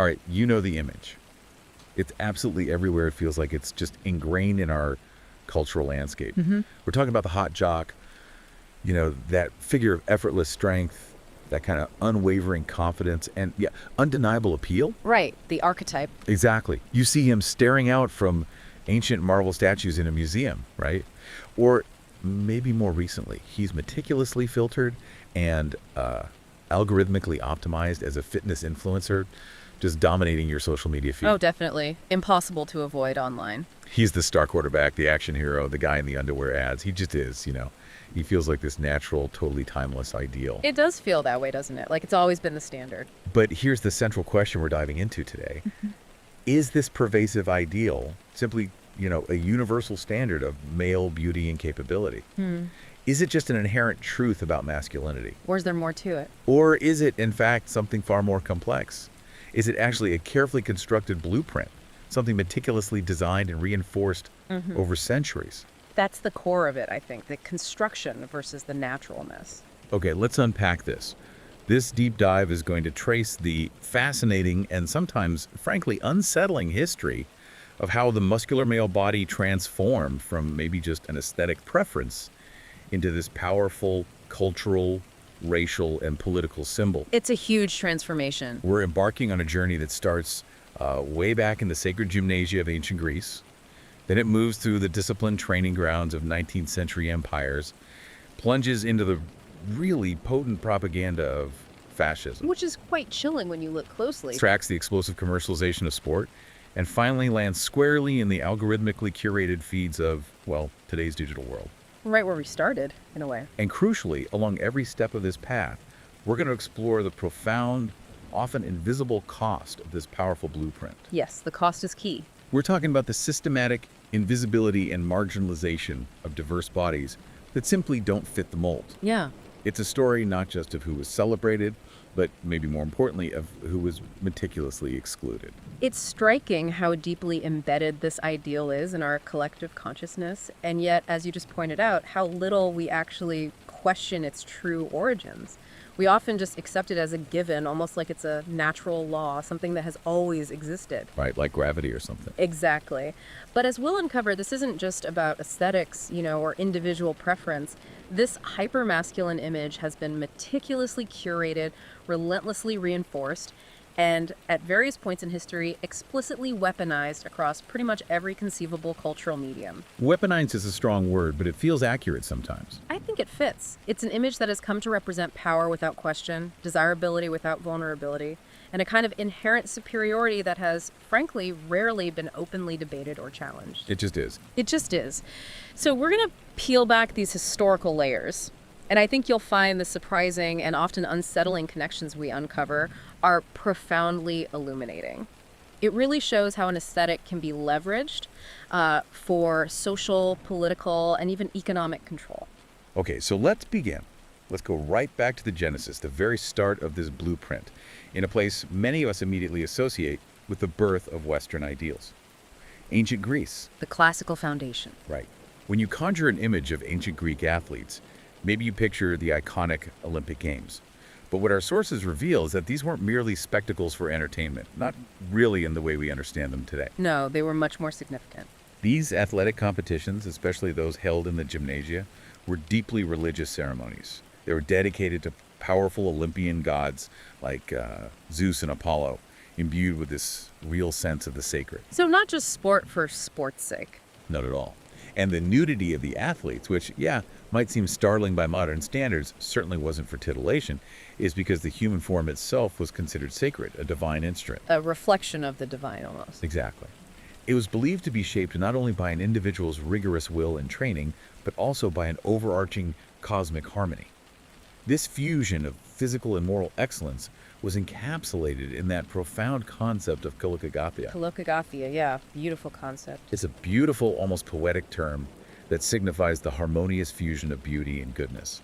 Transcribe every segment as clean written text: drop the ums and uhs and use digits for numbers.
All right, you know the image. It's absolutely everywhere. It feels like it's just ingrained in our cultural landscape. We're talking about the hot jock, that figure of effortless strength, that kind of unwavering confidence, and undeniable appeal. Right, the archetype. Exactly. You see him staring out from ancient marble statues in a museum, right? Or maybe more recently, he's meticulously filtered and algorithmically optimized as a fitness influencer, just dominating your social media feed. Oh, definitely. Impossible to avoid online. He's the star quarterback, the action hero, the guy in the underwear ads. He just is, He feels like this natural, totally timeless ideal. It does feel that way, doesn't it? Like it's always been the standard. But here's the central question we're diving into today. Is this pervasive ideal simply, a universal standard of male beauty and capability? Is it just an inherent truth about masculinity? Or is there more to it? Or is it, in fact, something far more complex? Is it actually a carefully constructed blueprint, something meticulously designed and reinforced over centuries? That's the core of it, I think, the construction versus the naturalness. Okay, let's unpack this. This deep dive is going to trace the fascinating and sometimes, frankly, unsettling history of how the muscular male body transformed from maybe just an aesthetic preference into this powerful cultural, racial, and political symbol. It's a huge transformation. We're embarking on a journey that starts way back in the sacred gymnasia of ancient Greece. Then it moves through the disciplined training grounds of 19th century empires, plunges into the really potent propaganda of fascism, Which is quite chilling when you look closely. tracks the explosive commercialization of sport, and finally lands squarely in the algorithmically curated feeds of, today's digital world. Right where we started, in a way. And crucially, along every step of this path, we're going to explore the profound, often invisible cost of this powerful blueprint. Yes, the cost is key. We're talking about the systematic invisibility and marginalization of diverse bodies that simply don't fit the mold. Yeah. It's a story not just of who was celebrated, but maybe more importantly, of who was meticulously excluded. It's striking how deeply embedded this ideal is in our collective consciousness, and yet, as you just pointed out, how little we actually question its true origins. We often just accept it as a given, almost like it's a natural law, something that has always existed. Right, like gravity or something. Exactly. But as we'll uncover, this isn't just about aesthetics, or individual preference. This hyper-masculine image has been meticulously curated, relentlessly reinforced, and at various points in history, explicitly weaponized across pretty much every conceivable cultural medium. Weaponized is a strong word, but it feels accurate sometimes. I think it fits. It's an image that has come to represent power without question, desirability without vulnerability, and a kind of inherent superiority that has, frankly, rarely been openly debated or challenged. It just is. It just is. So we're going to peel back these historical layers, and I think you'll find the surprising and often unsettling connections we uncover are profoundly illuminating. It really shows how an aesthetic can be leveraged for social, political, and even economic control. Okay, so let's begin. Let's go right back to the genesis, the very start of this blueprint, in a place many of us immediately associate with the birth of Western ideals. Ancient Greece. The classical foundation. Right. When you conjure an image of ancient Greek athletes, maybe you picture the iconic Olympic Games. But what our sources reveal is that these weren't merely spectacles for entertainment, not really in the way we understand them today. No, they were much more significant. These athletic competitions, especially those held in the gymnasia, were deeply religious ceremonies. They were dedicated to powerful Olympian gods like Zeus and Apollo, imbued with this real sense of the sacred. So not just sport for sport's sake. Not at all. And the nudity of the athletes, which, might seem startling by modern standards, certainly wasn't for titillation, is because the human form itself was considered sacred, a divine instrument. A reflection of the divine, almost. Exactly. It was believed to be shaped not only by an individual's rigorous will and training, but also by an overarching cosmic harmony. This fusion of physical and moral excellence was encapsulated in that profound concept of kolokagathia. Kolokagathia, yeah, beautiful concept. It's a beautiful, almost poetic term that signifies the harmonious fusion of beauty and goodness.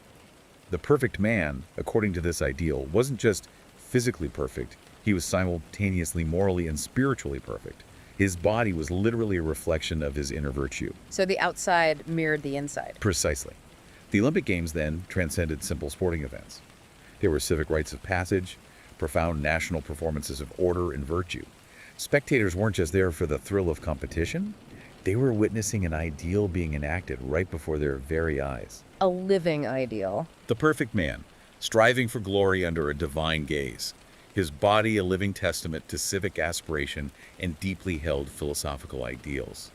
The perfect man, according to this ideal, wasn't just physically perfect, he was simultaneously morally and spiritually perfect. His body was literally a reflection of his inner virtue. So the outside mirrored the inside. Precisely. The Olympic Games then transcended simple sporting events. They were civic rites of passage, profound national performances of order and virtue. Spectators weren't just there for the thrill of competition, they were witnessing an ideal being enacted right before their very eyes. A living ideal. The perfect man, striving for glory under a divine gaze. His body a living testament to civic aspiration and deeply held philosophical ideals.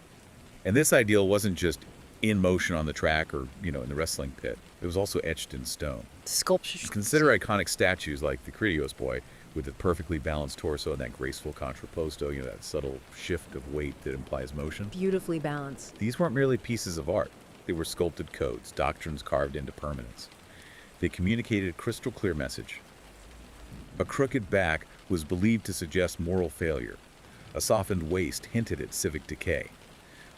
And this ideal wasn't just in motion on the track or, in the wrestling pit. It was also etched in stone. Sculpture. Consider iconic statues like the Critios boy with the perfectly balanced torso and that graceful contrapposto, that subtle shift of weight that implies motion. Beautifully balanced. These weren't merely pieces of art. They were sculpted codes, doctrines carved into permanence. They communicated a crystal clear message. A crooked back was believed to suggest moral failure. A softened waist hinted at civic decay.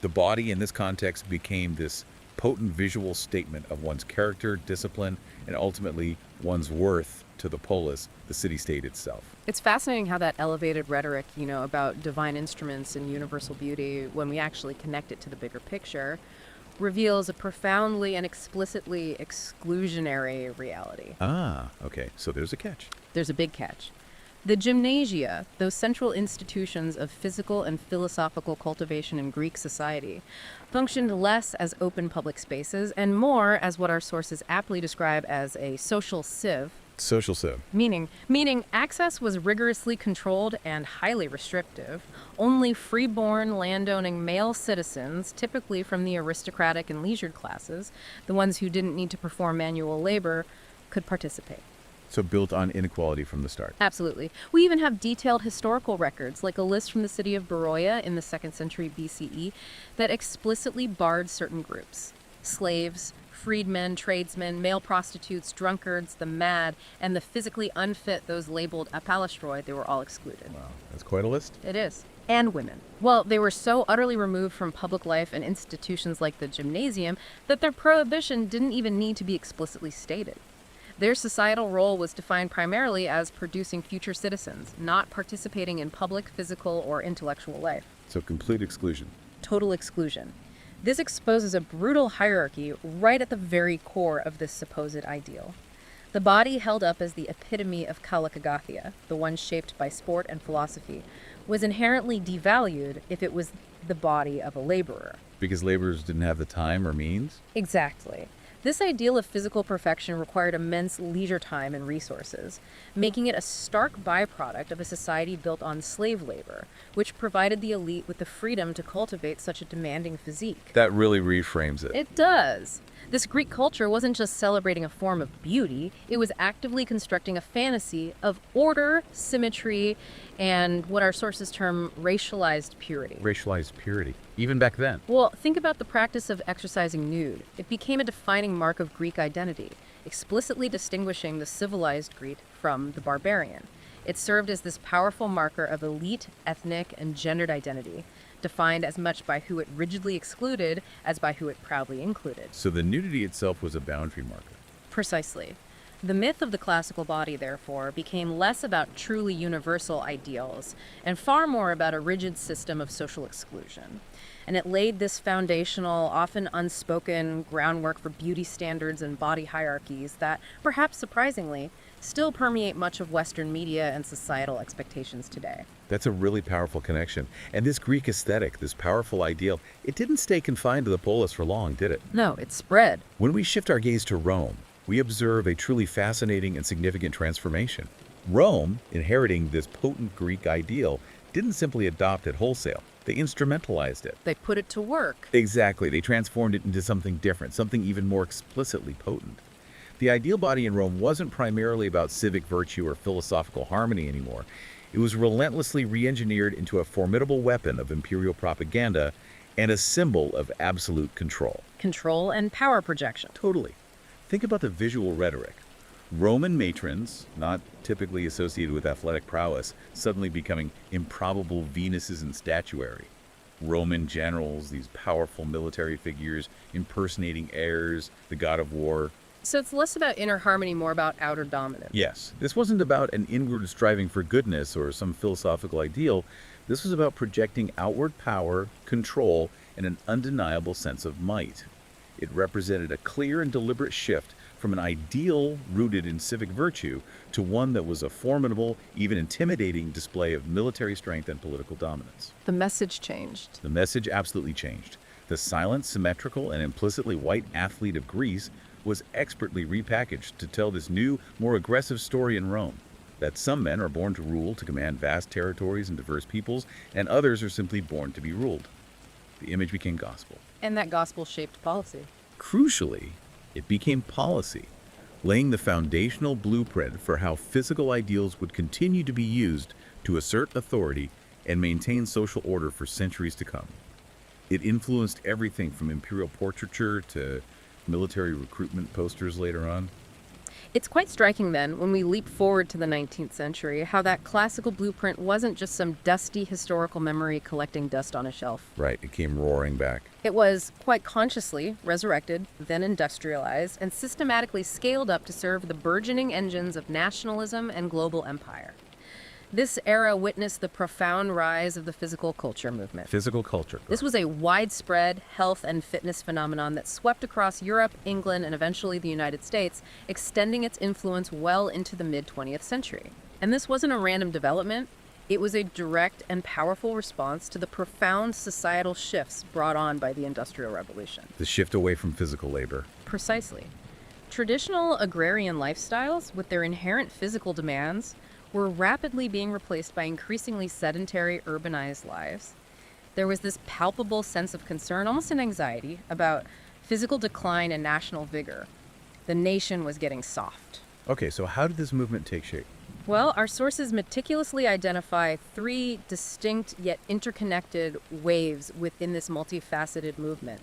The body in this context became this potent visual statement of one's character, discipline, and ultimately one's worth to the polis, the city-state itself. It's fascinating how that elevated rhetoric, about divine instruments and universal beauty, when we actually connect it to the bigger picture, reveals a profoundly and explicitly exclusionary reality. Ah, okay. So there's a catch. There's a big catch. The gymnasia, those central institutions of physical and philosophical cultivation in Greek society, functioned less as open public spaces and more as what our sources aptly describe as a social sieve. Social sieve. Meaning access was rigorously controlled and highly restrictive. Only freeborn, landowning male citizens, typically from the aristocratic and leisured classes, the ones who didn't need to perform manual labor, could participate. So built on inequality from the start. Absolutely. We even have detailed historical records, like a list from the city of Beroia in the 2nd century BCE, that explicitly barred certain groups. Slaves, freedmen, tradesmen, male prostitutes, drunkards, the mad, and the physically unfit, those labeled apalastroi, they were all excluded. Wow, that's quite a list. It is. And women. Well, they were so utterly removed from public life and institutions like the gymnasium that their prohibition didn't even need to be explicitly stated. Their societal role was defined primarily as producing future citizens, not participating in public, physical, or intellectual life. So complete exclusion. Total exclusion. This exposes a brutal hierarchy right at the very core of this supposed ideal. The body held up as the epitome of kallikagathia, the one shaped by sport and philosophy, was inherently devalued if it was the body of a laborer. Because laborers didn't have the time or means? Exactly. This ideal of physical perfection required immense leisure time and resources, making it a stark byproduct of a society built on slave labor, which provided the elite with the freedom to cultivate such a demanding physique. That really reframes it. It does. This Greek culture wasn't just celebrating a form of beauty, it was actively constructing a fantasy of order, symmetry, and what our sources term racialized purity. Racialized purity, even back then. Well, think about the practice of exercising nude. It became a defining mark of Greek identity, explicitly distinguishing the civilized Greek from the barbarian. It served as this powerful marker of elite, ethnic, and gendered identity, defined as much by who it rigidly excluded as by who it proudly included. So the nudity itself was a boundary marker. Precisely. The myth of the classical body, therefore, became less about truly universal ideals and far more about a rigid system of social exclusion. And it laid this foundational, often unspoken groundwork for beauty standards and body hierarchies that, perhaps surprisingly, still permeate much of Western media and societal expectations today. That's a really powerful connection. And this Greek aesthetic, this powerful ideal, it didn't stay confined to the polis for long, did it? No, it spread. When we shift our gaze to Rome, we observe a truly fascinating and significant transformation. Rome, inheriting this potent Greek ideal, didn't simply adopt it wholesale. They instrumentalized it. They put it to work. Exactly. They transformed it into something different, something even more explicitly potent. The ideal body in Rome wasn't primarily about civic virtue or philosophical harmony anymore. It was relentlessly re-engineered into a formidable weapon of imperial propaganda and a symbol of absolute control. Control and power projection. Totally. Think about the visual rhetoric. Roman matrons, not typically associated with athletic prowess, suddenly becoming improbable Venuses in statuary. Roman generals, these powerful military figures impersonating Ares, the god of war. So it's less about inner harmony, more about outer dominance. Yes, this wasn't about an inward striving for goodness or some philosophical ideal. This was about projecting outward power, control, and an undeniable sense of might. It represented a clear and deliberate shift from an ideal rooted in civic virtue to one that was a formidable, even intimidating display of military strength and political dominance. The message changed. The message absolutely changed. The silent, symmetrical, and implicitly white athlete of Greece was expertly repackaged to tell this new, more aggressive story in Rome, that some men are born to rule, to command vast territories and diverse peoples, and others are simply born to be ruled. The image became gospel. And that gospel shaped policy. Crucially, it became policy, laying the foundational blueprint for how physical ideals would continue to be used to assert authority and maintain social order for centuries to come. It influenced everything from imperial portraiture to military recruitment posters later on. It's quite striking then, when we leap forward to the 19th century, how that classical blueprint wasn't just some dusty historical memory collecting dust on a shelf. Right, it came roaring back. It was quite consciously resurrected, then industrialized, and systematically scaled up to serve the burgeoning engines of nationalism and global empire. This era witnessed the profound rise of the physical culture movement. Physical culture. This was a widespread health and fitness phenomenon that swept across Europe, England, and eventually the United States, extending its influence well into the mid-20th century. And this wasn't a random development. It was a direct and powerful response to the profound societal shifts brought on by the Industrial Revolution. The shift away from physical labor. Precisely. Traditional agrarian lifestyles, with their inherent physical demands, were rapidly being replaced by increasingly sedentary, urbanized lives. There was this palpable sense of concern, almost an anxiety, about physical decline and national vigor. The nation was getting soft. Okay, so how did this movement take shape? Well, our sources meticulously identify three distinct yet interconnected waves within this multifaceted movement.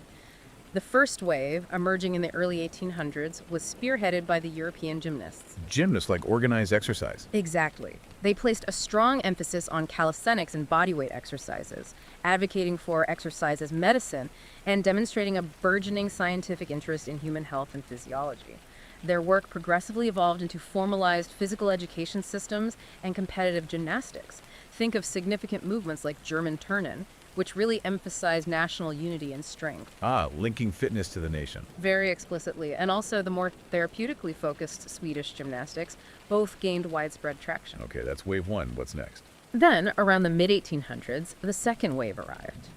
The first wave, emerging in the early 1800s, was spearheaded by the European gymnasts. Gymnasts, like organized exercise. Exactly. They placed a strong emphasis on calisthenics and bodyweight exercises, advocating for exercise as medicine and demonstrating a burgeoning scientific interest in human health and physiology. Their work progressively evolved into formalized physical education systems and competitive gymnastics. Think of significant movements like German Turnen, which really emphasized national unity and strength. Linking fitness to the nation. Very explicitly. And also the more therapeutically focused Swedish gymnastics both gained widespread traction. Okay, that's wave one. What's next? Then, around the mid-1800s, the second wave arrived.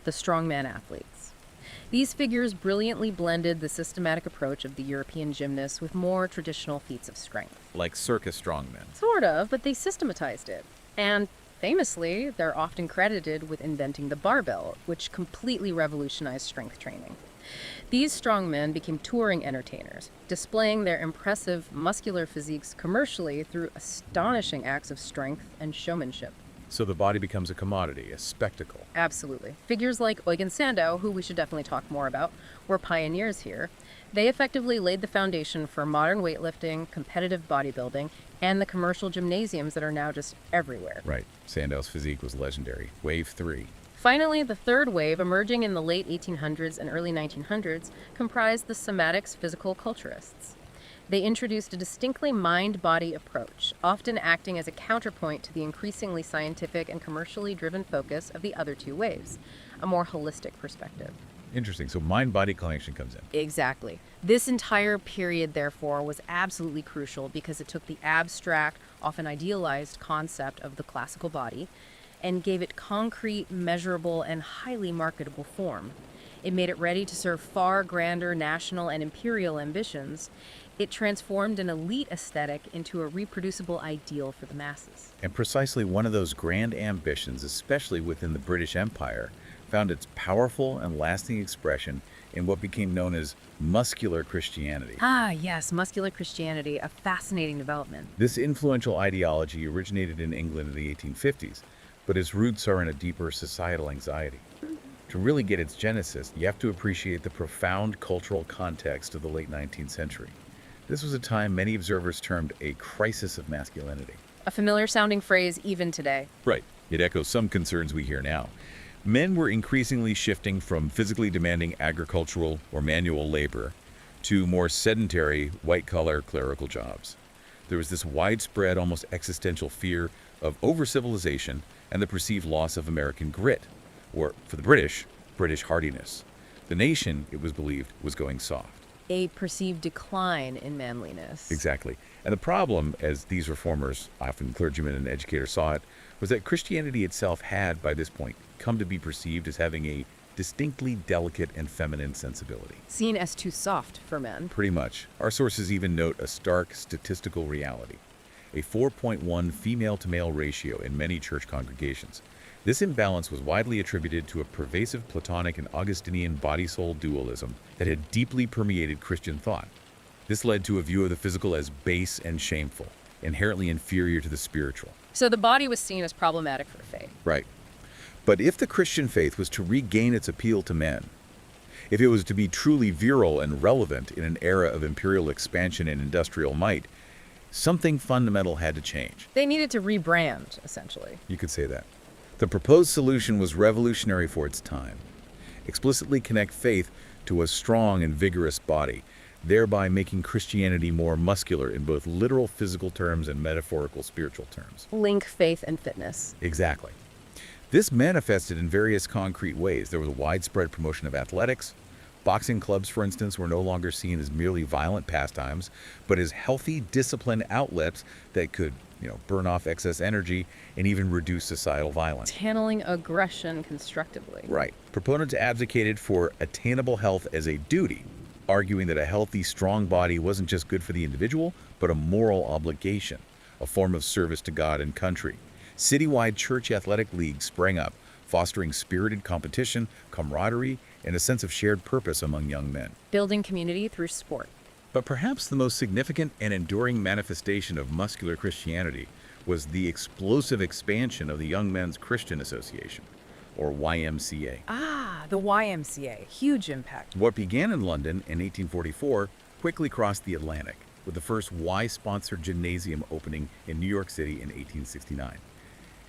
The strongman athletes. These figures brilliantly blended the systematic approach of the European gymnasts with more traditional feats of strength. Like circus strongmen. Sort of, but they systematized it. And famously, they're often credited with inventing the barbell, which completely revolutionized strength training. These strongmen became touring entertainers, displaying their impressive muscular physiques commercially through astonishing acts of strength and showmanship. So the body becomes a commodity, a spectacle. Absolutely. Figures like Eugen Sandow, who we should definitely talk more about, were pioneers here. They effectively laid the foundation for modern weightlifting, competitive bodybuilding, and the commercial gymnasiums that are now just everywhere. Right. Sandow's physique was legendary. Wave 3. Finally, the third wave, emerging in the late 1800s and early 1900s, comprised the somatics physical culturists. They introduced a distinctly mind-body approach, often acting as a counterpoint to the increasingly scientific and commercially driven focus of the other two waves, a more holistic perspective. Interesting. So mind-body connection comes in. Exactly. This entire period, therefore, was absolutely crucial because it took the abstract, often idealized concept of the classical body and gave it concrete, measurable, and highly marketable form. It made it ready to serve far grander national and imperial ambitions. It transformed an elite aesthetic into a reproducible ideal for the masses. And precisely one of those grand ambitions, especially within the British Empire, found its powerful and lasting expression in what became known as Muscular Christianity. Yes, Muscular Christianity, a fascinating development. This influential ideology originated in England in the 1850s, but its roots are in a deeper societal anxiety. To really get its genesis, you have to appreciate the profound cultural context of the late 19th century. This was a time many observers termed a crisis of masculinity. A familiar-sounding phrase even today. Right. It echoes some concerns we hear now. Men were increasingly shifting from physically demanding agricultural or manual labor to more sedentary, white-collar clerical jobs. There was this widespread, almost existential fear of over-civilization and the perceived loss of American grit, or, for the British hardiness. The nation, it was believed, was going soft. A perceived decline in manliness. Exactly. And the problem, as these reformers, often clergymen and educators, saw it, was that Christianity itself had, by this point, come to be perceived as having a distinctly delicate and feminine sensibility. Seen as too soft for men. Pretty much. Our sources even note a stark statistical reality: a 4.1 female-to-male ratio in many church congregations. This imbalance was widely attributed to a pervasive Platonic and Augustinian body-soul dualism that had deeply permeated Christian thought. This led to a view of the physical as base and shameful, inherently inferior to the spiritual. So the body was seen as problematic for faith. Right. But if the Christian faith was to regain its appeal to men, if it was to be truly virile and relevant in an era of imperial expansion and industrial might, something fundamental had to change. They needed to rebrand, essentially. You could say that. The proposed solution was revolutionary for its time. Explicitly connect faith to a strong and vigorous body, thereby making Christianity more muscular in both literal physical terms and metaphorical spiritual terms. Link faith and fitness. Exactly. This manifested in various concrete ways. There was a widespread promotion of athletics. Boxing clubs, for instance, were no longer seen as merely violent pastimes, but as healthy, disciplined outlets that could, burn off excess energy and even reduce societal violence. Channeling aggression constructively. Right. Proponents advocated for attainable health as a duty, arguing that a healthy, strong body wasn't just good for the individual, but a moral obligation, a form of service to God and country. Citywide church athletic leagues sprang up, fostering spirited competition, camaraderie, and a sense of shared purpose among young men. Building community through sport. But perhaps the most significant and enduring manifestation of muscular Christianity was the explosive expansion of the Young Men's Christian Association, or YMCA. Ah, the YMCA. Huge impact. What began in London in 1844 quickly crossed the Atlantic, with the first Y-sponsored gymnasium opening in New York City in 1869.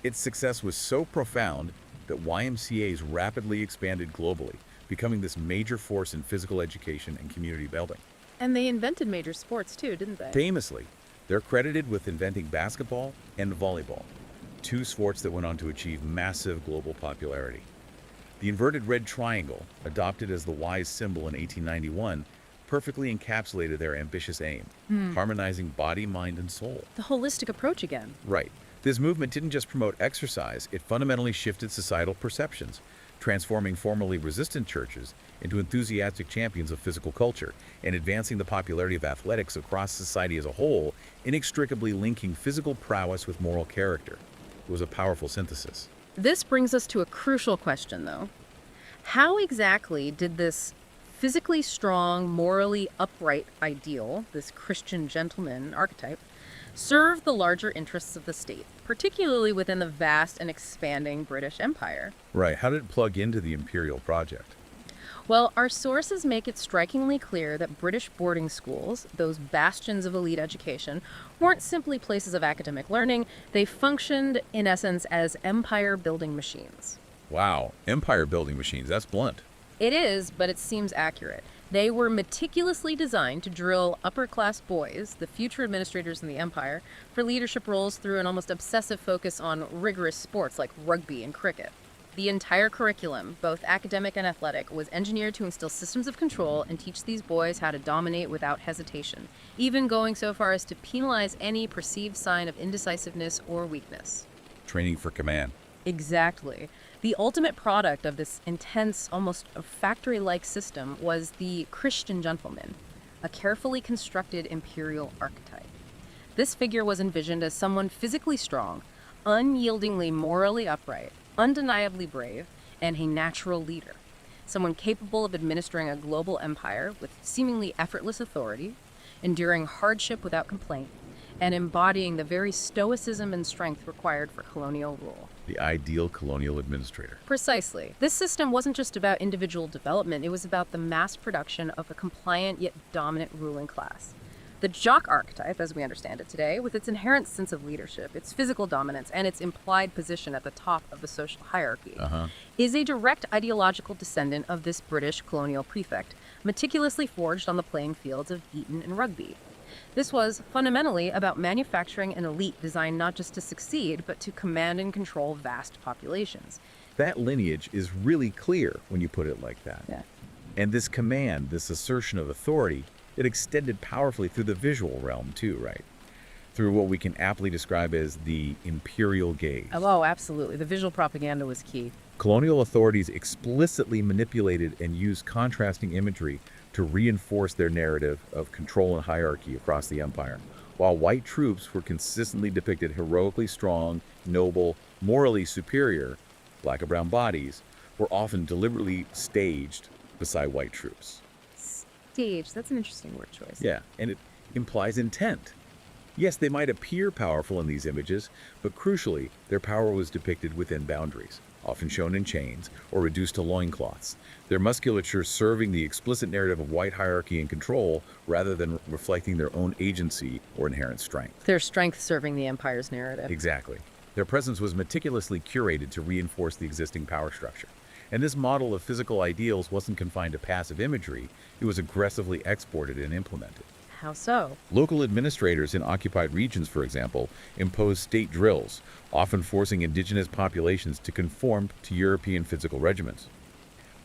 Its success was so profound that YMCAs rapidly expanded globally, becoming this major force in physical education and community building. And they invented major sports too, didn't they? Famously, they're credited with inventing basketball and volleyball, two sports that went on to achieve massive global popularity. The inverted red triangle, adopted as the Y's symbol in 1891, perfectly encapsulated their ambitious aim, harmonizing body, mind, and soul. The holistic approach again. Right. This movement didn't just promote exercise, it fundamentally shifted societal perceptions, transforming formerly resistant churches into enthusiastic champions of physical culture and advancing the popularity of athletics across society as a whole, inextricably linking physical prowess with moral character. It was a powerful synthesis. This brings us to a crucial question, though. How exactly did this physically strong, morally upright ideal, this Christian gentleman archetype, serve the larger interests of the state, particularly within the vast and expanding British Empire? Right. How did it plug into the imperial project? Well, our sources make it strikingly clear that British boarding schools, those bastions of elite education, weren't simply places of academic learning. They functioned, in essence, as empire-building machines. Wow. Empire-building machines. That's blunt. It is, but it seems accurate. They were meticulously designed to drill upper-class boys, the future administrators in the empire, for leadership roles through an almost obsessive focus on rigorous sports like rugby and cricket. The entire curriculum, both academic and athletic, was engineered to instill systems of control and teach these boys how to dominate without hesitation, even going so far as to penalize any perceived sign of indecisiveness or weakness. Training for command. Exactly. The ultimate product of this intense, almost factory-like system was the Christian gentleman, a carefully constructed imperial archetype. This figure was envisioned as someone physically strong, unyieldingly morally upright, undeniably brave, and a natural leader. Someone capable of administering a global empire with seemingly effortless authority, enduring hardship without complaint, and embodying the very stoicism and strength required for colonial rule. The ideal colonial administrator. Precisely. This system wasn't just about individual development, it was about the mass production of a compliant yet dominant ruling class. The jock archetype, as we understand it today, with its inherent sense of leadership, its physical dominance, and its implied position at the top of the social hierarchy, is a direct ideological descendant of this British colonial prefect, meticulously forged on the playing fields of Eton and Rugby. This was fundamentally about manufacturing an elite designed not just to succeed, but to command and control vast populations. That lineage is really clear when you put it like that. Yeah. And this command, this assertion of authority, It extended powerfully through the visual realm too, right? Through what we can aptly describe as the imperial gaze. Oh, absolutely. The visual propaganda was key. Colonial authorities explicitly manipulated and used contrasting imagery to reinforce their narrative of control and hierarchy across the empire, while white troops were consistently depicted heroically strong, noble, morally superior. Black and brown bodies were often deliberately staged beside white troops. Stage, that's an interesting word choice. Yeah, and it implies intent. Yes, they might appear powerful in these images, but crucially, their power was depicted within boundaries, often shown in chains or reduced to loincloths, their musculature serving the explicit narrative of white hierarchy and control rather than reflecting their own agency or inherent strength. Their strength serving the empire's narrative. Exactly. Their presence was meticulously curated to reinforce the existing power structure. And this model of physical ideals wasn't confined to passive imagery, it was aggressively exported and implemented. How so? Local administrators in occupied regions, for example, imposed state drills, often forcing indigenous populations to conform to European physical regimens.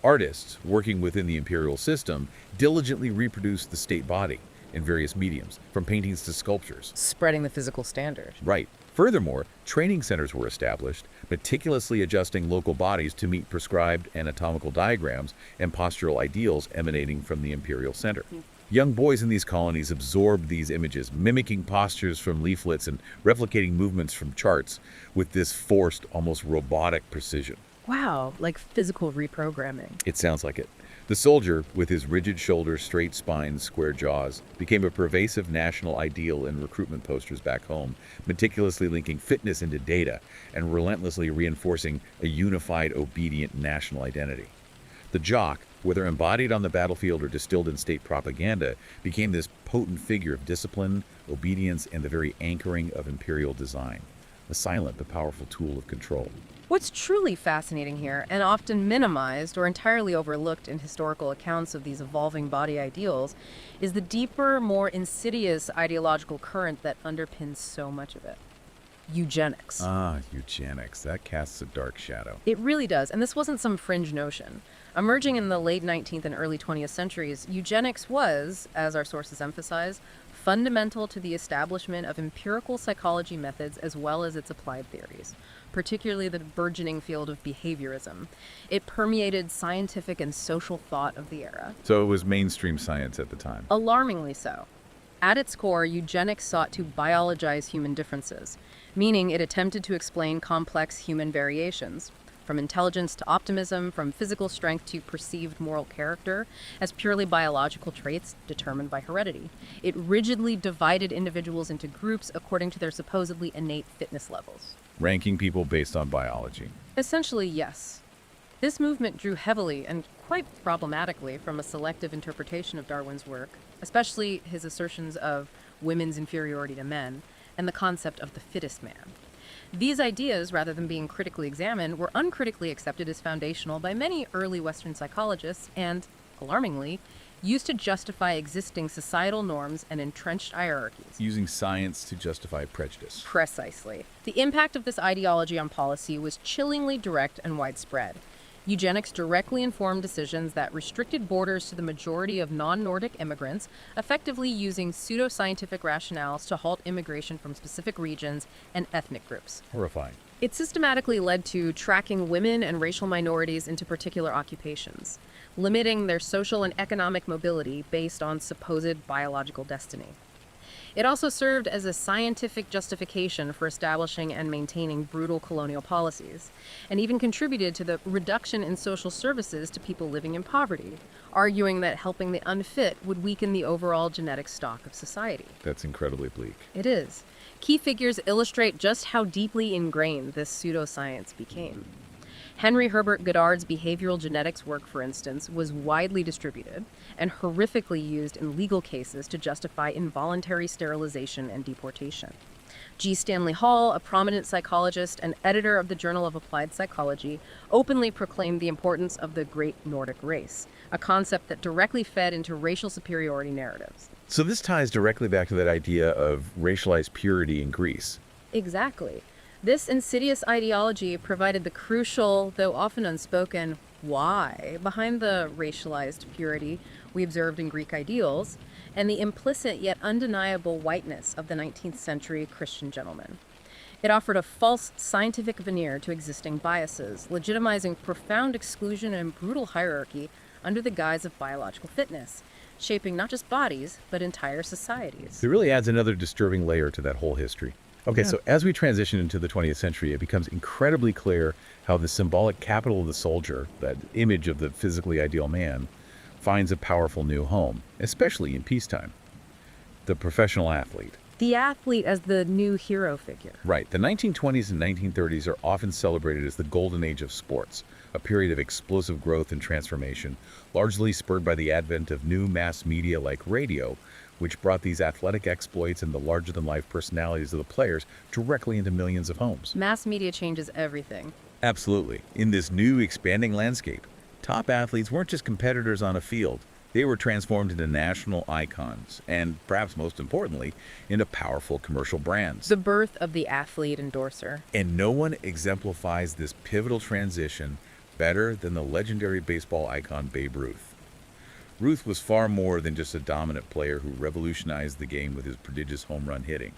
Artists, working within the imperial system, diligently reproduced the state body in various mediums, from paintings to sculptures. Spreading the physical standard. Right. Furthermore, training centers were established, meticulously adjusting local bodies to meet prescribed anatomical diagrams and postural ideals emanating from the imperial center. Young boys in these colonies absorbed these images, mimicking postures from leaflets and replicating movements from charts with this forced, almost robotic precision. Wow, like physical reprogramming. It sounds like it. The soldier, with his rigid shoulders, straight spines, square jaws, became a pervasive national ideal in recruitment posters back home, meticulously linking fitness into data and relentlessly reinforcing a unified, obedient national identity. The jock, whether embodied on the battlefield or distilled in state propaganda, became this potent figure of discipline, obedience, and the very anchoring of imperial design, a silent but powerful tool of control. What's truly fascinating here, and often minimized or entirely overlooked in historical accounts of these evolving body ideals, is the deeper, more insidious ideological current that underpins so much of it. Eugenics. Eugenics. That casts a dark shadow. It really does, and this wasn't some fringe notion. Emerging in the late 19th and early 20th centuries, eugenics was, as our sources emphasize, fundamental to the establishment of empirical psychology methods as well as its applied theories, particularly the burgeoning field of behaviorism. It permeated scientific and social thought of the era. So it was mainstream science at the time. Alarmingly so. At its core, eugenics sought to biologize human differences, meaning it attempted to explain complex human variations, from intelligence to optimism, from physical strength to perceived moral character, as purely biological traits determined by heredity. It rigidly divided individuals into groups according to their supposedly innate fitness levels. Ranking people based on biology. Essentially, yes. This movement drew heavily and quite problematically from a selective interpretation of Darwin's work, especially his assertions of women's inferiority to men and the concept of the fittest man. These ideas, rather than being critically examined, were uncritically accepted as foundational by many early Western psychologists and, alarmingly, used to justify existing societal norms and entrenched hierarchies. Using science to justify prejudice. Precisely. The impact of this ideology on policy was chillingly direct and widespread. Eugenics directly informed decisions that restricted borders to the majority of non-Nordic immigrants, effectively using pseudoscientific rationales to halt immigration from specific regions and ethnic groups. Horrifying. It systematically led to tracking women and racial minorities into particular occupations, limiting their social and economic mobility based on supposed biological destiny. It also served as a scientific justification for establishing and maintaining brutal colonial policies, and even contributed to the reduction in social services to people living in poverty, arguing that helping the unfit would weaken the overall genetic stock of society. That's incredibly bleak. It is. Key figures illustrate just how deeply ingrained this pseudoscience became. Henry Herbert Goddard's behavioral genetics work, for instance, was widely distributed and horrifically used in legal cases to justify involuntary sterilization and deportation. G. Stanley Hall, a prominent psychologist and editor of the Journal of Applied Psychology, openly proclaimed the importance of the Great Nordic Race, a concept that directly fed into racial superiority narratives. So this ties directly back to that idea of racialized purity in Greece. Exactly. This insidious ideology provided the crucial, though often unspoken, why behind the racialized purity, we observed in Greek ideals, and the implicit yet undeniable whiteness of the 19th century Christian gentleman. It offered a false scientific veneer to existing biases, legitimizing profound exclusion and brutal hierarchy under the guise of biological fitness, shaping not just bodies, but entire societies. It really adds another disturbing layer to that whole history. Okay, so as we transition into the 20th century, it becomes incredibly clear how the symbolic capital of the soldier, that image of the physically ideal man, finds a powerful new home, especially in peacetime. The professional athlete. The athlete as the new hero figure. Right. The 1920s and 1930s are often celebrated as the golden age of sports, a period of explosive growth and transformation, largely spurred by the advent of new mass media like radio, which brought these athletic exploits and the larger-than-life personalities of the players directly into millions of homes. Mass media changes everything. Absolutely. In this new, expanding landscape, top athletes weren't just competitors on a field. They were transformed into national icons and, perhaps most importantly, into powerful commercial brands. The birth of the athlete endorser. And no one exemplifies this pivotal transition better than the legendary baseball icon Babe Ruth. Ruth was far more than just a dominant player who revolutionized the game with his prodigious home run hitting.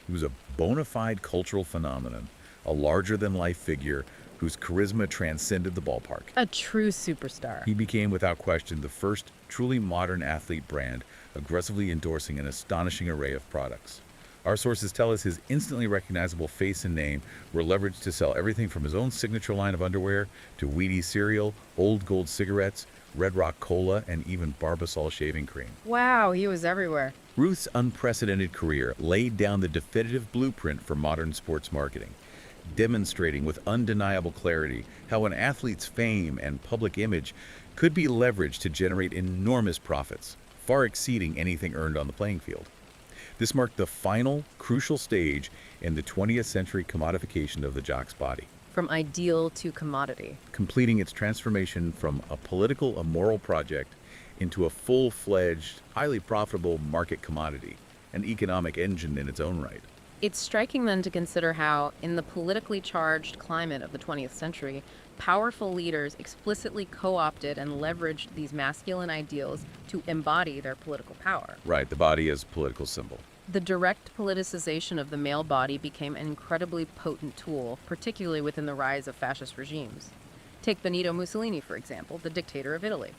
He was a bona fide cultural phenomenon, a larger-than-life figure whose charisma transcended the ballpark. A true superstar. He became, without question, the first truly modern athlete brand, aggressively endorsing an astonishing array of products. Our sources tell us his instantly recognizable face and name were leveraged to sell everything from his own signature line of underwear to Wheaties cereal, Old Gold cigarettes, Red Rock Cola, and even Barbasol shaving cream. Wow, he was everywhere. Ruth's unprecedented career laid down the definitive blueprint for modern sports marketing, demonstrating with undeniable clarity how an athlete's fame and public image could be leveraged to generate enormous profits, far exceeding anything earned on the playing field. This marked the final, crucial stage in the 20th century commodification of the jock's body, From ideal to commodity. completing its transformation from a political, moral project into a full-fledged, highly profitable market commodity, an economic engine in its own right. It's striking then to consider how, in the politically charged climate of the 20th century, powerful leaders explicitly co-opted and leveraged these masculine ideals to embody their political power. Right, the body as a political symbol. The direct politicization of the male body became an incredibly potent tool, particularly within the rise of fascist regimes. Take Benito Mussolini, for example, the dictator of Italy.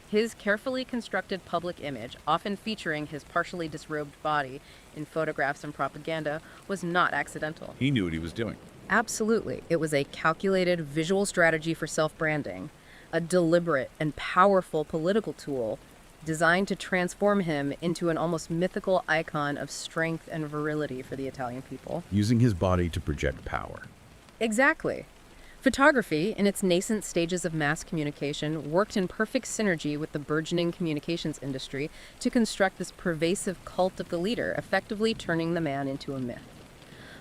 His carefully constructed public image, often featuring his partially disrobed body in photographs and propaganda, was not accidental. He knew what he was doing. Absolutely. It was a calculated visual strategy for self-branding, a deliberate and powerful political tool designed to transform him into an almost mythical icon of strength and virility for the Italian people. Using his body to project power. Exactly. Photography, in its nascent stages of mass communication, worked in perfect synergy with the burgeoning communications industry to construct this pervasive cult of the leader, effectively turning the man into a myth.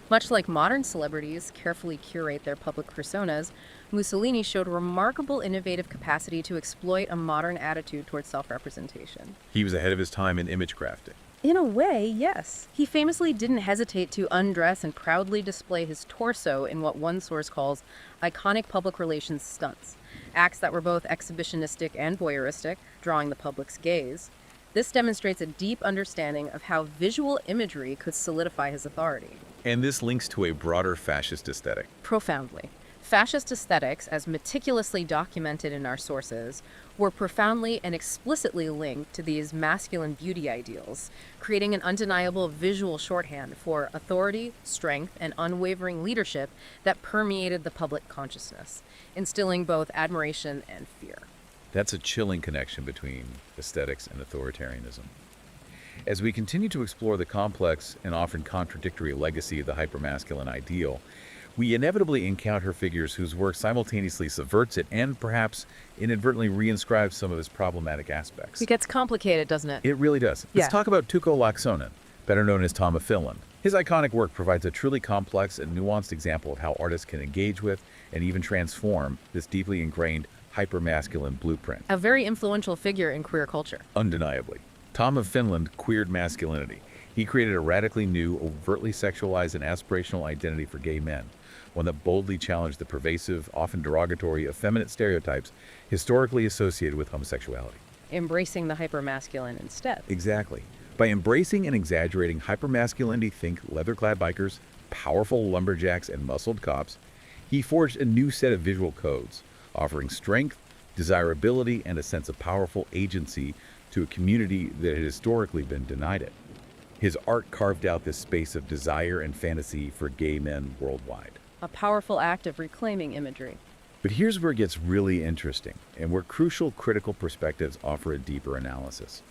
Much like modern celebrities carefully curate their public personas, Mussolini showed remarkable innovative capacity to exploit a modern attitude towards self-representation. He was ahead of his time in image crafting. In a way, yes. He famously didn't hesitate to undress and proudly display his torso in what one source calls iconic public relations stunts, acts that were both exhibitionistic and voyeuristic, drawing the public's gaze. This demonstrates a deep understanding of how visual imagery could solidify his authority. And this links to a broader fascist aesthetic. Profoundly. Fascist aesthetics, as meticulously documented in our sources, were profoundly and explicitly linked to these masculine beauty ideals, creating an undeniable visual shorthand for authority, strength, and unwavering leadership that permeated the public consciousness, instilling both admiration and fear. That's a chilling connection between aesthetics and authoritarianism. As we continue to explore the complex and often contradictory legacy of the hypermasculine ideal, we inevitably encounter figures whose work simultaneously subverts it and perhaps inadvertently reinscribes some of its problematic aspects. It gets complicated, doesn't it? It really does. Yeah. Let's talk about Tuco Laaksonen, better known as Tom of Finland. His iconic work provides a truly complex and nuanced example of how artists can engage with and even transform this deeply ingrained hypermasculine blueprint. A very influential figure in queer culture. Undeniably. Tom of Finland queered masculinity. He created a radically new, overtly sexualized and aspirational identity for gay men, one that boldly challenged the pervasive, often derogatory, effeminate stereotypes historically associated with homosexuality. embracing the hypermasculine instead. Exactly. By embracing and exaggerating hypermasculinity, think leather-clad bikers, powerful lumberjacks, and muscled cops, he forged a new set of visual codes, offering strength, desirability, and a sense of powerful agency to a community that had historically been denied it. His art carved out this space of desire and fantasy for gay men worldwide. A powerful act of reclaiming imagery. But here's where it gets really interesting, and where crucial critical perspectives offer a deeper analysis.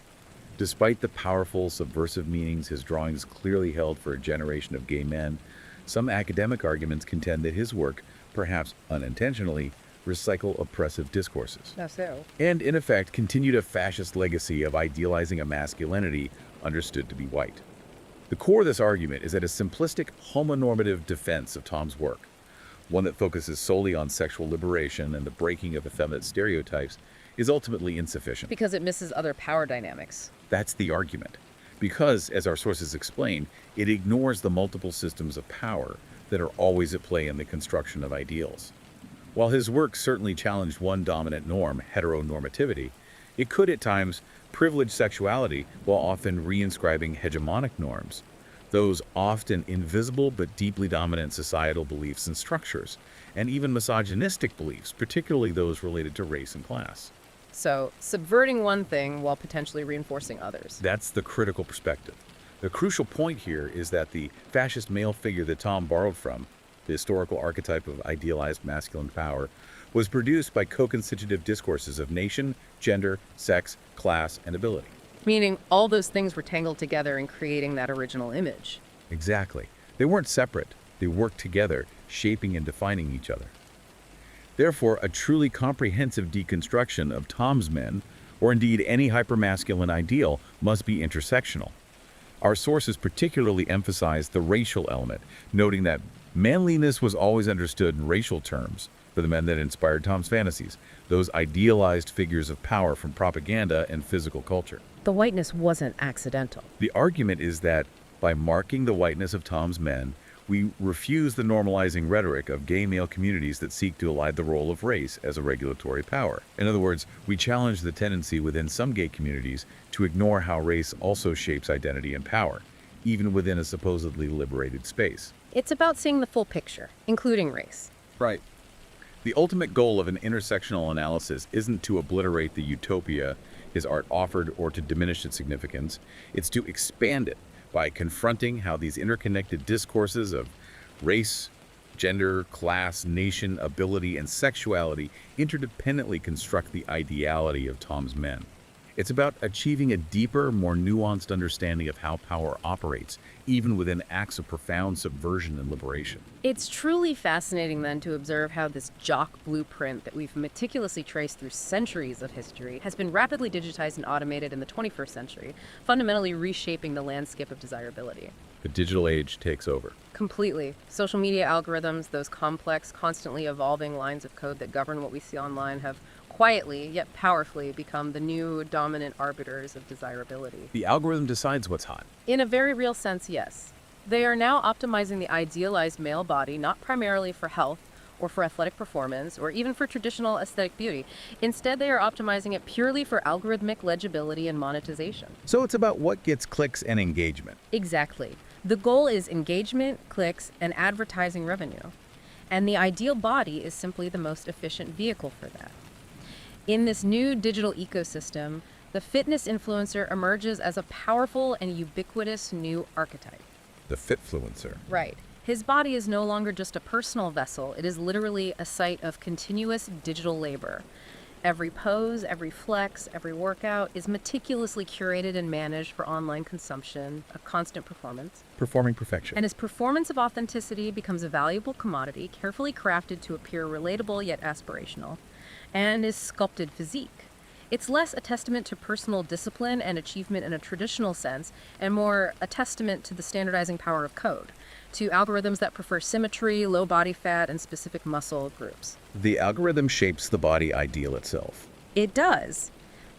Despite the powerful, subversive meanings his drawings clearly held for a generation of gay men, some academic arguments contend that his work, perhaps unintentionally, recycle oppressive discourses. That's so. And, in effect, continued a fascist legacy of idealizing a masculinity understood to be white. The core of this argument is that a simplistic, homonormative defense of Tom's work, one that focuses solely on sexual liberation and the breaking of effeminate stereotypes, is ultimately insufficient. Because it misses other power dynamics. That's the argument. Because, as our sources explain, it ignores the multiple systems of power that are always at play in the construction of ideals. While his work certainly challenged one dominant norm, heteronormativity, it could at times privilege sexuality while often reinscribing hegemonic norms, those often invisible but deeply dominant societal beliefs and structures, and even misogynistic beliefs, particularly those related to race and class. So, subverting one thing while potentially reinforcing others. That's the critical perspective. The crucial point here is that the fascist male figure that Tom borrowed from, the historical archetype of idealized masculine power, was produced by co-constitutive discourses of nation, gender, sex, class, and ability. Meaning all those things were tangled together in creating that original image. Exactly. They weren't separate. They worked together, shaping and defining each other. Therefore, a truly comprehensive deconstruction of Tom's men, or indeed any hypermasculine ideal, must be intersectional. Our sources particularly emphasize the racial element, noting that manliness was always understood in racial terms for the men that inspired Tom's fantasies, those idealized figures of power from propaganda and physical culture. The whiteness wasn't accidental. The argument is that by marking the whiteness of Tom's men, we refuse the normalizing rhetoric of gay male communities that seek to elide the role of race as a regulatory power. In other words, we challenge the tendency within some gay communities to ignore how race also shapes identity and power, even within a supposedly liberated space. It's about seeing the full picture, including race. Right. The ultimate goal of an intersectional analysis isn't to obliterate the utopia his art offered or to diminish its significance. It's to expand it by confronting how these interconnected discourses of race, gender, class, nation, ability, and sexuality interdependently construct the ideality of Tom's men. It's about achieving a deeper, more nuanced understanding of how power operates, even within acts of profound subversion and liberation. It's truly fascinating then to observe how this jock blueprint that we've meticulously traced through centuries of history has been rapidly digitized and automated in the 21st century, fundamentally reshaping the landscape of desirability. The digital age takes over. Completely. Social media algorithms, those complex, constantly evolving lines of code that govern what we see online, have quietly, yet powerfully, become the new dominant arbiters of desirability. The algorithm decides what's hot. In a very real sense, yes. They are now optimizing the idealized male body not primarily for health or for athletic performance or even for traditional aesthetic beauty. Instead, they are optimizing it purely for algorithmic legibility and monetization. So it's about what gets clicks and engagement. Exactly. The goal is engagement, clicks, and advertising revenue. And the ideal body is simply the most efficient vehicle for that. In this new digital ecosystem, the fitness influencer emerges as a powerful and ubiquitous new archetype. The fitfluencer. Right. His body is no longer just a personal vessel. It is literally a site of continuous digital labor. Every pose, every flex, every workout is meticulously curated and managed for online consumption, a constant performance. Performing perfection. And his performance of authenticity becomes a valuable commodity, carefully crafted to appear relatable yet aspirational, and his sculpted physique. It's less a testament to personal discipline and achievement in a traditional sense, and more a testament to the standardizing power of code, to algorithms that prefer symmetry, low body fat, and specific muscle groups. The algorithm shapes the body ideal itself. It does.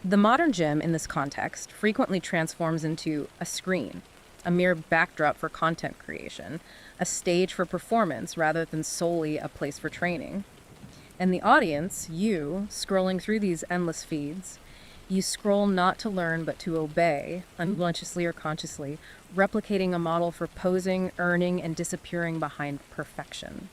The modern gym, in this context, frequently transforms into a screen, a mere backdrop for content creation, a stage for performance rather than solely a place for training. And the audience, you, scrolling through these endless feeds, You scroll not to learn, but to obey, unconsciously or consciously, replicating a model for posing, earning, and disappearing behind perfection.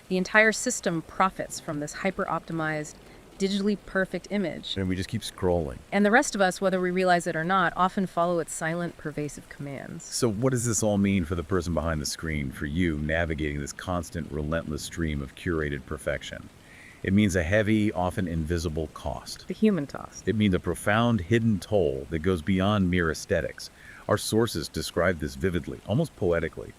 The entire system profits from this hyper-optimized, digitally perfect image. And we just keep scrolling. And the rest of us, whether we realize it or not, often follow its silent, pervasive commands. So what does this all mean for the person behind the screen, for you navigating this constant, relentless stream of curated perfection? It means a heavy, often invisible cost. The human cost. It means a profound hidden toll that goes beyond mere aesthetics. Our sources describe this vividly, almost poetically.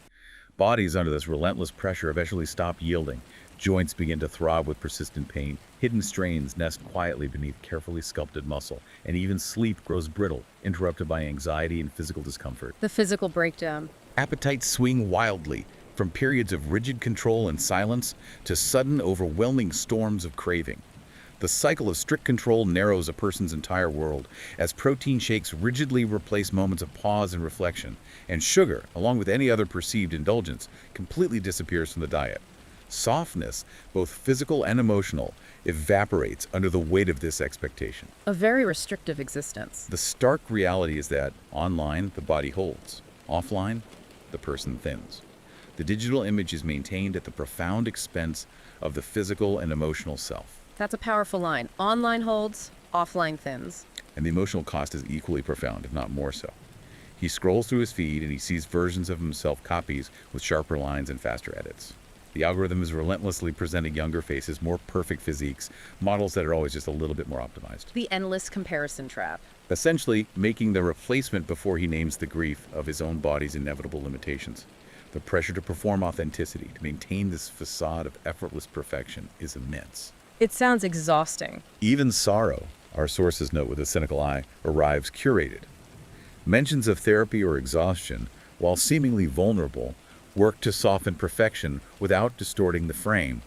Bodies under this relentless pressure eventually stop yielding. Joints begin to throb with persistent pain. Hidden strains nest quietly beneath carefully sculpted muscle. And even sleep grows brittle, interrupted by anxiety and physical discomfort. The physical breakdown. Appetites swing wildly, from periods of rigid control and silence to sudden, overwhelming storms of craving. The cycle of strict control narrows a person's entire world, as protein shakes rigidly replace moments of pause and reflection, and sugar, along with any other perceived indulgence, completely disappears from the diet. Softness, both physical and emotional, evaporates under the weight of this expectation. A very restrictive existence. The stark reality is that online, the body holds. Offline, the person thins. The digital image is maintained at the profound expense of the physical and emotional self. That's a powerful line. Online holds, offline thins. And the emotional cost is equally profound, if not more so. He scrolls through his feed and he sees versions of himself copies with sharper lines and faster edits. The algorithm is relentlessly presenting younger faces, more perfect physiques, models that are always just a little bit more optimized. The endless comparison trap. Essentially, making the replacement before he names the grief of his own body's inevitable limitations. The pressure to perform authenticity, to maintain this facade of effortless perfection, is immense. It sounds exhausting. Even sorrow, our sources note with a cynical eye, arrives curated. Mentions of therapy or exhaustion, while seemingly vulnerable, work to soften perfection without distorting the frame.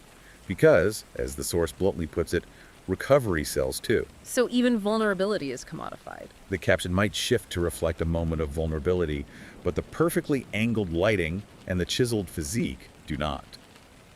Because, as the source bluntly puts it, recovery sells too. So even vulnerability is commodified. The caption might shift to reflect a moment of vulnerability, but the perfectly angled lighting and the chiseled physique do not.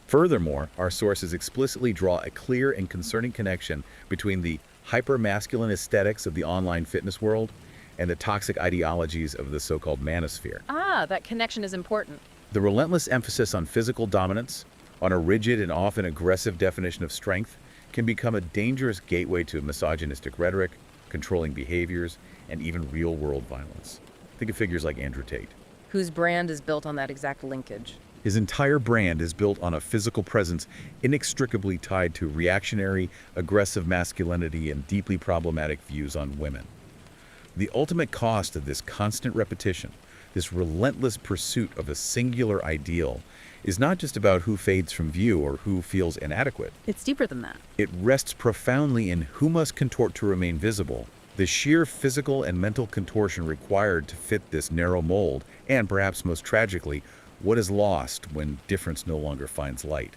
Furthermore, our sources explicitly draw a clear and concerning connection between the hyper-masculine aesthetics of the online fitness world and the toxic ideologies of the so-called manosphere. Ah, that connection is important. The relentless emphasis on physical dominance, on a rigid and often aggressive definition of strength, can become a dangerous gateway to misogynistic rhetoric, controlling behaviors, and even real-world violence. Think of figures like Andrew Tate. Whose brand is built on that exact linkage. His entire brand is built on a physical presence inextricably tied to reactionary, aggressive masculinity and deeply problematic views on women. The ultimate cost of this constant repetition, this relentless pursuit of a singular ideal, is not just about who fades from view or who feels inadequate. It's deeper than that. It rests profoundly in who must contort to remain visible, the sheer physical and mental contortion required to fit this narrow mold, and perhaps most tragically, what is lost when difference no longer finds light.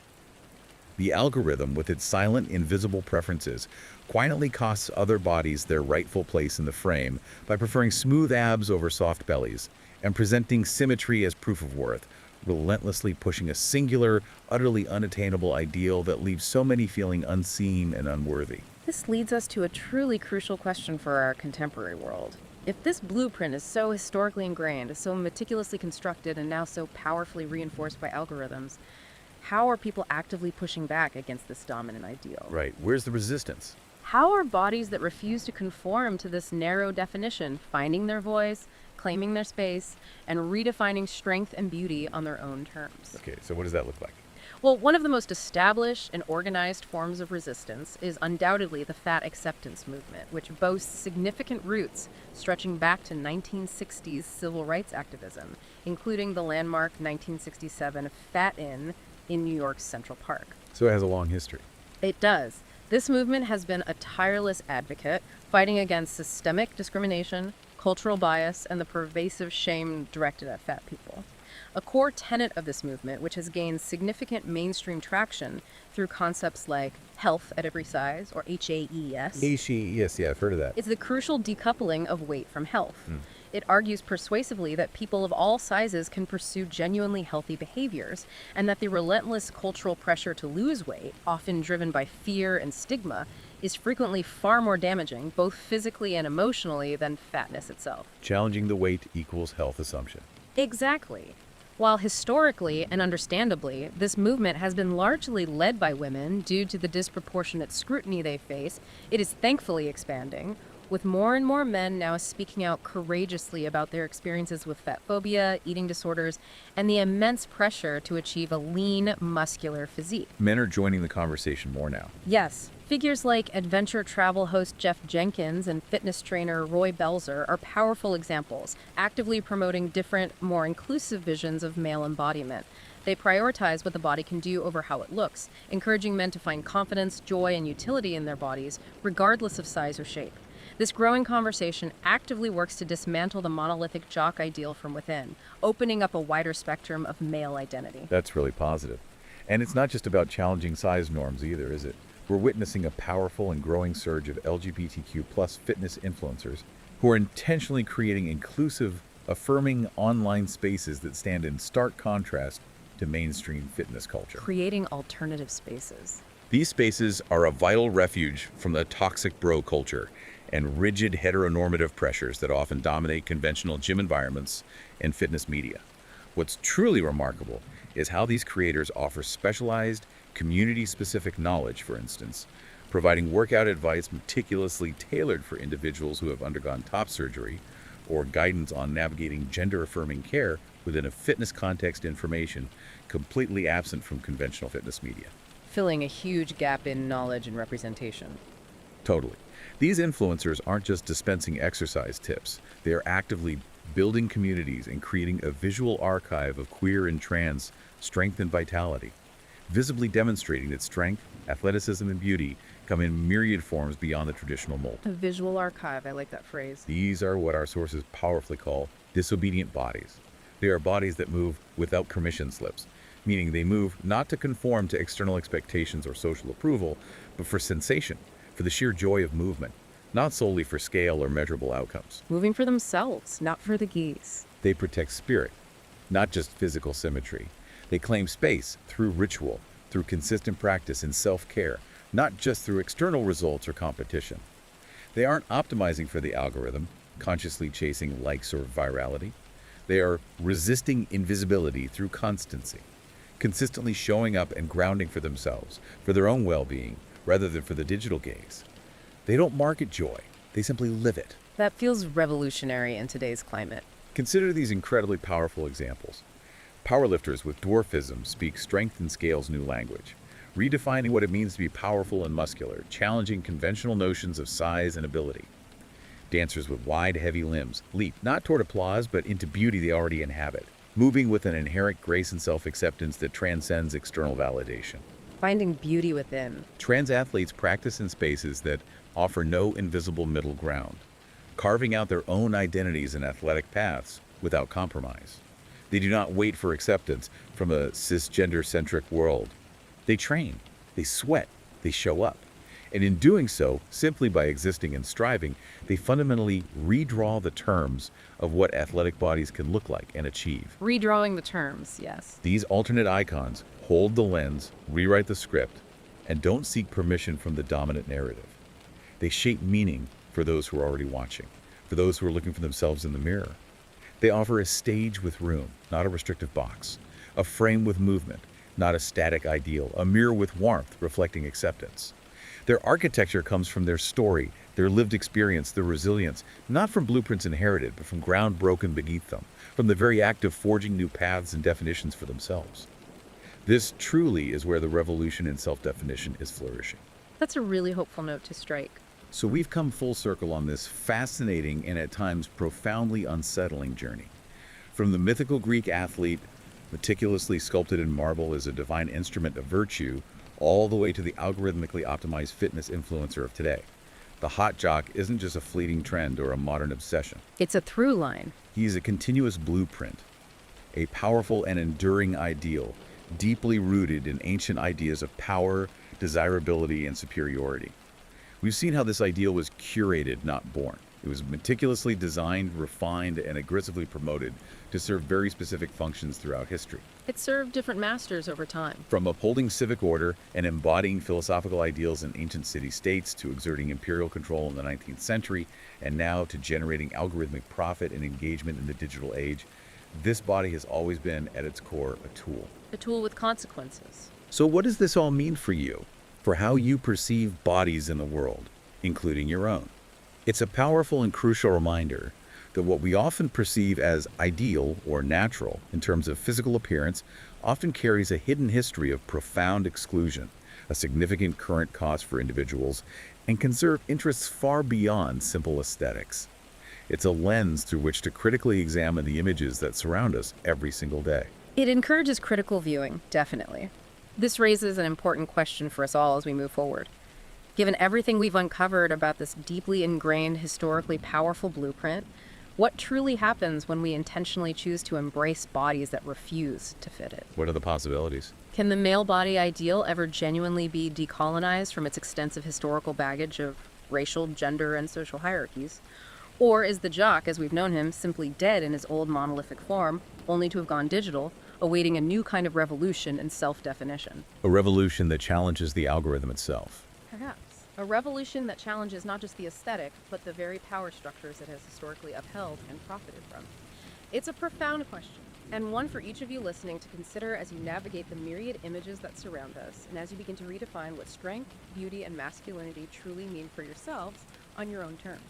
The algorithm, with its silent, invisible preferences, quietly costs other bodies their rightful place in the frame by preferring smooth abs over soft bellies and presenting symmetry as proof of worth, relentlessly pushing a singular, utterly unattainable ideal that leaves so many feeling unseen and unworthy. This leads us to a truly crucial question for our contemporary world. If this blueprint is so historically ingrained, so meticulously constructed, and now so powerfully reinforced by algorithms, how are people actively pushing back against this dominant ideal? Right. Where's the resistance? How are bodies that refuse to conform to this narrow definition finding their voice, claiming their space, and redefining strength and beauty on their own terms? Okay, so what does that look like? Well, one of the most established and organized forms of resistance is undoubtedly the fat acceptance movement, which boasts significant roots stretching back to 1960s civil rights activism, including the landmark 1967 Fat In New York's Central Park. So it has a long history. It does. This movement has been a tireless advocate, fighting against systemic discrimination, cultural bias, and the pervasive shame directed at fat people. A core tenet of this movement, which has gained significant mainstream traction through concepts like health at every size, or HAES, Yes, yeah, I've heard of that. is the crucial decoupling of weight from health. It argues persuasively that people of all sizes can pursue genuinely healthy behaviors, and that the relentless cultural pressure to lose weight, often driven by fear and stigma, is frequently far more damaging, both physically and emotionally, than fatness itself. Challenging the weight equals health assumption. Exactly. While historically and understandably, this movement has been largely led by women due to the disproportionate scrutiny they face, it is thankfully expanding, with more and more men now speaking out courageously about their experiences with fat phobia, eating disorders, and the immense pressure to achieve a lean, muscular physique. Men are joining the conversation more now. Yes, figures like adventure travel host Jeff Jenkins and fitness trainer Roy Belzer are powerful examples, actively promoting different, more inclusive visions of male embodiment. They prioritize what the body can do over how it looks, encouraging men to find confidence, joy, and utility in their bodies, regardless of size or shape. This growing conversation actively works to dismantle the monolithic jock ideal from within, opening up a wider spectrum of male identity. That's really positive. And it's not just about challenging size norms either, is it? We're witnessing a powerful and growing surge of LGBTQ plus fitness influencers who are intentionally creating inclusive, affirming online spaces that stand in stark contrast to mainstream fitness culture. Creating alternative spaces. These spaces are a vital refuge from the toxic bro culture and rigid heteronormative pressures that often dominate conventional gym environments and fitness media. What's truly remarkable is how these creators offer specialized, community-specific knowledge, for instance, providing workout advice meticulously tailored for individuals who have undergone top surgery, or guidance on navigating gender-affirming care within a fitness context information completely absent from conventional fitness media. Filling a huge gap in knowledge and representation. Totally. These influencers aren't just dispensing exercise tips. They are actively building communities and creating a visual archive of queer and trans strength and vitality, visibly demonstrating that strength, athleticism, and beauty come in myriad forms beyond the traditional mold. A visual archive, I like that phrase. These are what our sources powerfully call disobedient bodies. They are bodies that move without permission slips, meaning they move not to conform to external expectations or social approval, but for sensation, for the sheer joy of movement, not solely for scale or measurable outcomes. Moving for themselves, not for the geese. They protect spirit, not just physical symmetry. They claim space through ritual, through consistent practice and self-care, not just through external results or competition. They aren't optimizing for the algorithm, consciously chasing likes or virality. They are resisting invisibility through constancy, consistently showing up and grounding for themselves, for their own well-being, rather than for the digital gaze. They don't market joy, they simply live it. That feels revolutionary in today's climate. Consider these incredibly powerful examples. Powerlifters with dwarfism speak strength and scale's new language, redefining what it means to be powerful and muscular, challenging conventional notions of size and ability. Dancers with wide, heavy limbs leap not toward applause, but into beauty they already inhabit, moving with an inherent grace and self-acceptance that transcends external validation. Finding beauty within. Trans athletes practice in spaces that offer no invisible middle ground, carving out their own identities and athletic paths without compromise. They do not wait for acceptance from a cisgender-centric world. They train, they sweat, they show up. And in doing so, simply by existing and striving, they fundamentally redraw the terms of what athletic bodies can look like and achieve. Redrawing the terms, yes. These alternate icons hold the lens, rewrite the script, and don't seek permission from the dominant narrative. They shape meaning for those who are already watching, for those who are looking for themselves in the mirror. They offer a stage with room, not a restrictive box, a frame with movement, not a static ideal, a mirror with warmth reflecting acceptance. Their architecture comes from their story, their lived experience, their resilience, not from blueprints inherited, but from ground broken beneath them, from the very act of forging new paths and definitions for themselves. This truly is where the revolution in self-definition is flourishing. That's a really hopeful note to strike. So we've come full circle on this fascinating and at times profoundly unsettling journey. From the mythical Greek athlete, meticulously sculpted in marble as a divine instrument of virtue, all the way to the algorithmically optimized fitness influencer of today. The hot jock isn't just a fleeting trend or a modern obsession. It's a through line. He's a continuous blueprint, a powerful and enduring ideal, deeply rooted in ancient ideas of power, desirability, and superiority. We've seen how this ideal was curated, not born. It was meticulously designed, refined, and aggressively promoted to serve very specific functions throughout history. It served different masters over time. From upholding civic order and embodying philosophical ideals in ancient city-states to exerting imperial control in the 19th century, and now to generating algorithmic profit and engagement in the digital age, this body has always been, at its core, a tool. A tool with consequences. So what does this all mean for you, for how you perceive bodies in the world, including your own? It's a powerful and crucial reminder that what we often perceive as ideal or natural in terms of physical appearance often carries a hidden history of profound exclusion, a significant current cost for individuals, and can serve interests far beyond simple aesthetics. It's a lens through which to critically examine the images that surround us every single day. It encourages critical viewing, definitely. This raises an important question for us all as we move forward. Given everything we've uncovered about this deeply ingrained, historically powerful blueprint, what truly happens when we intentionally choose to embrace bodies that refuse to fit it? What are the possibilities? Can the male body ideal ever genuinely be decolonized from its extensive historical baggage of racial, gender, and social hierarchies? Or is the jock, as we've known him, simply dead in his old monolithic form, only to have gone digital, awaiting a new kind of revolution in self-definition? A revolution that challenges the algorithm itself. Perhaps. A revolution that challenges not just the aesthetic, but the very power structures it has historically upheld and profited from. It's a profound question, and one for each of you listening to consider as you navigate the myriad images that surround us, and as you begin to redefine what strength, beauty, and masculinity truly mean for yourselves on your own terms.